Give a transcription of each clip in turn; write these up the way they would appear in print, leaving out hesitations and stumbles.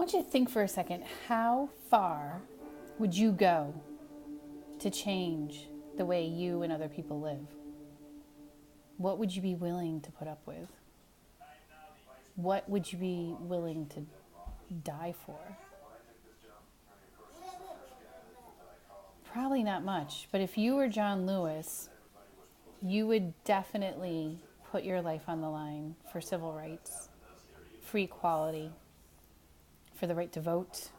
want you to think for a second, how far would you go to change the way you and other people live? What would you be willing to put up with? What would you be willing to die for? Probably not much, but if you were John Lewis, you would definitely put your life on the line for civil rights, for equality, for the right to vote,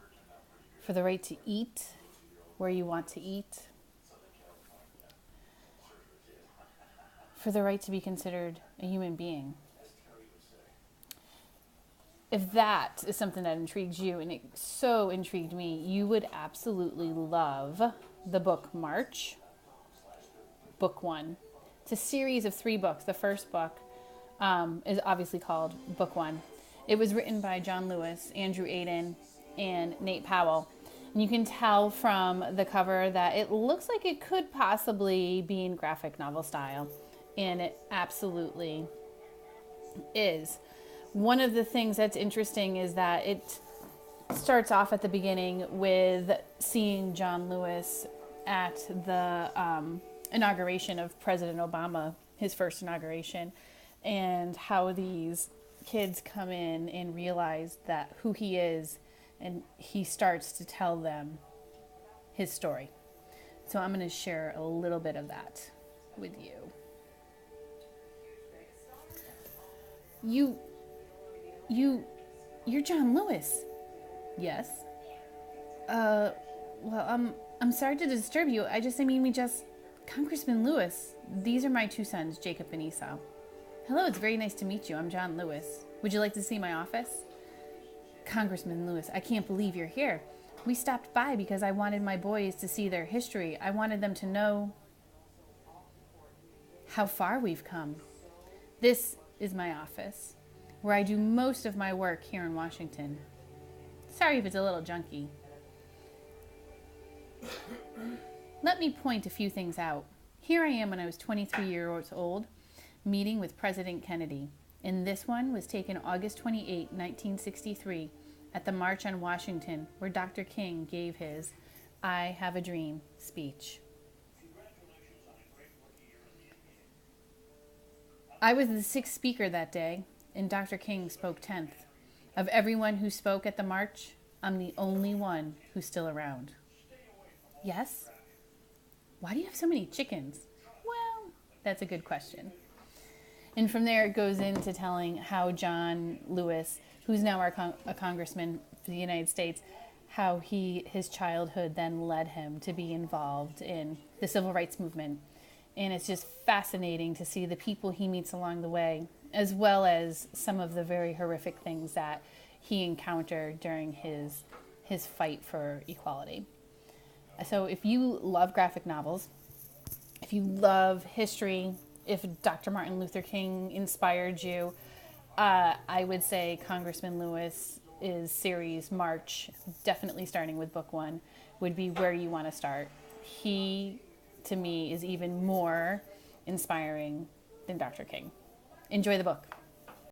for the right to eat where you want to eat, for the right to be considered a human being. If that is something that intrigues you, and it so intrigued me, you would absolutely love the book March, book 1. It's a series of 3 books. The first book is obviously called book 1. It was written by John Lewis, Andrew Aiden, and Nate Powell. And you can tell from the cover that it looks like it could possibly be in graphic novel style. And it absolutely is. One of the things that's interesting is that it starts off at the beginning with seeing John Lewis at the inauguration of President Obama, his first inauguration, and how these kids come in and realize that who he is, and he starts to tell them his story. So I'm going to share a little bit of that with you. You're John Lewis. Yes. Well, I'm sorry to disturb you. Congressman Lewis. These are my 2 sons, Jacob and Esau. Hello, it's very nice to meet you. I'm John Lewis. Would you like to see my office? Congressman Lewis, I can't believe you're here. We stopped by because I wanted my boys to see their history. I wanted them to know how far we've come. This is my office, where I do most of my work here in Washington. Sorry if it's a little junky. Let me point a few things out. Here I am when I was 23 years old, meeting with President Kennedy. And this one was taken August 28, 1963, at the March on Washington, where Dr. King gave his I Have a Dream speech. I was the 6th speaker that day, and Dr. King spoke 10th. Of everyone who spoke at the march, I'm the only one who's still around. Yes? Why do you have so many chickens? Well, that's a good question. And from there, it goes into telling how John Lewis, who's now a congressman for the United States, how his childhood then led him to be involved in the civil rights movement. And it's just fascinating to see the people he meets along the way, as well as some of the very horrific things that he encountered during his fight for equality. So if you love graphic novels, if you love history, if Dr. Martin Luther King inspired you, I would say Congressman Lewis' series March, definitely starting with book 1, would be where you want to start. He, to me, is even more inspiring than Dr. King. Enjoy the book.